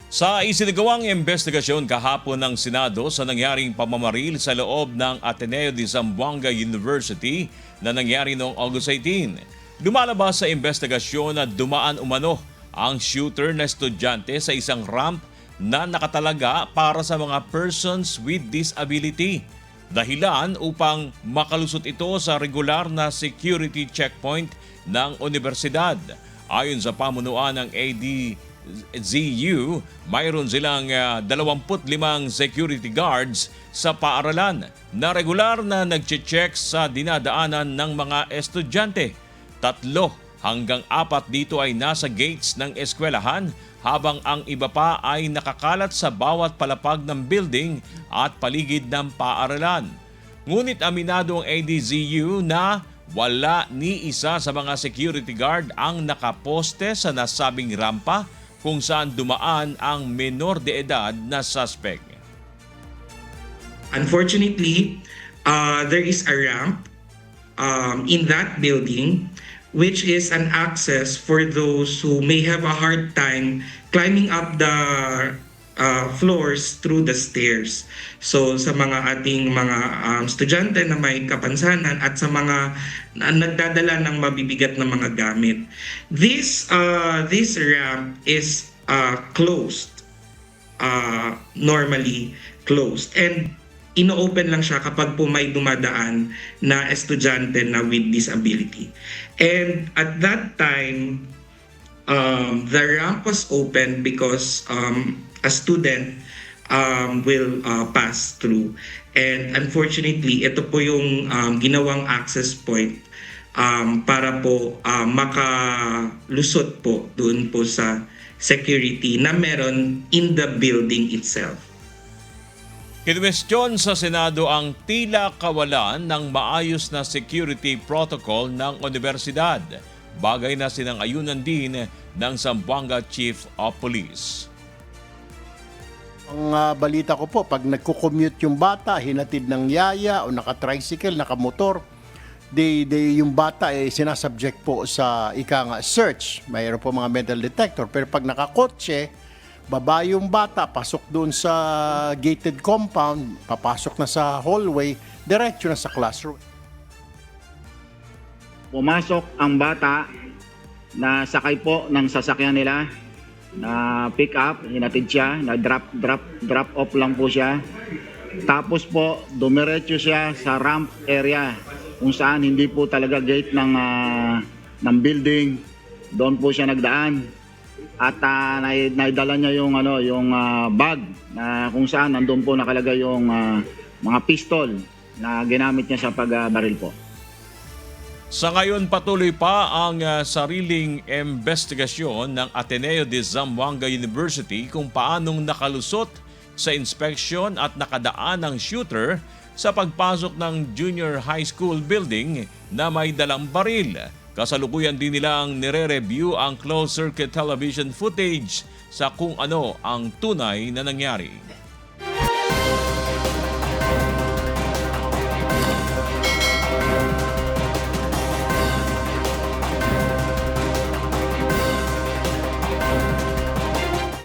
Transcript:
Sa isinagawang investigasyon kahapon ng Senado sa nangyaring pamamaril sa loob ng Ateneo de Zamboanga University na nangyari noong August 18, lumalabas sa investigasyon na dumaan umano ang shooter na estudyante sa isang ramp na nakatalaga para sa mga persons with disability. Dahilan upang makalusot ito sa regular na security checkpoint ng universidad. Ayon sa pamunuan ng ADZU, mayroon silang 25 security guards sa paaralan na regular na nagche-check sa dinadaanan ng mga estudyante. 3 hanggang 4 dito ay nasa gates ng eskwelahan habang ang iba pa ay nakakalat sa bawat palapag ng building at paligid ng paaralan. Ngunit aminado ang ADZU na wala ni isa sa mga security guard ang nakaposte sa nasabing rampa kung saan dumaan ang menor de edad na suspect. Unfortunately, there is a ramp in that building which is an access for those who may have a hard time climbing up the floors through the stairs. So sa mga ating mga estudyante na may kapansanan at sa mga nagdadala ng mabibigat na mga gamit. This ramp is closed, normally closed, and ino-open lang siya kapag po may dumadaan na estudyante na with disability. And at that time, the ramp was open because a student will pass through. And unfortunately, ito po yung ginawang access point para po makalusot po doon po sa security na meron in the building itself. Kinwestiyon sa Senado ang tila kawalan ng maayos na security protocol ng universidad, bagay na sinang-ayunan din ng Zamboanga Chief of Police. Ang balita ko po, pag nagko-commute yung bata, hinatid ng yaya o naka-tricycle, naka-motor, yung bata ay sinasubject po sa search. Mayroon po mga metal detector. Pero pag nakakotse, baba yung bata, pasok doon sa gated compound, papasok na sa hallway, diretso na sa classroom. Pumasok ang bata na sakay po ng sasakyan nila na pick up, hinatid siya, na drop off lang po siya. Tapos po dumiretso siya sa ramp area kung saan hindi po talaga gate ng building. Doon po siya nagdaan. At naidala niya yung bag na kung saan nandoon po nakalagay yung mga pistol na ginamit niya sa pagbaril po. Sa ngayon patuloy pa ang sariling investigasyon ng Ateneo de Zamboanga University kung paanong nakalusot sa inspeksyon at nakadaan ng shooter sa pagpasok ng junior high school building na may dalang baril. Kasalukuyan din nilang nire-review ang closed-circuit television footage sa kung ano ang tunay na nangyari.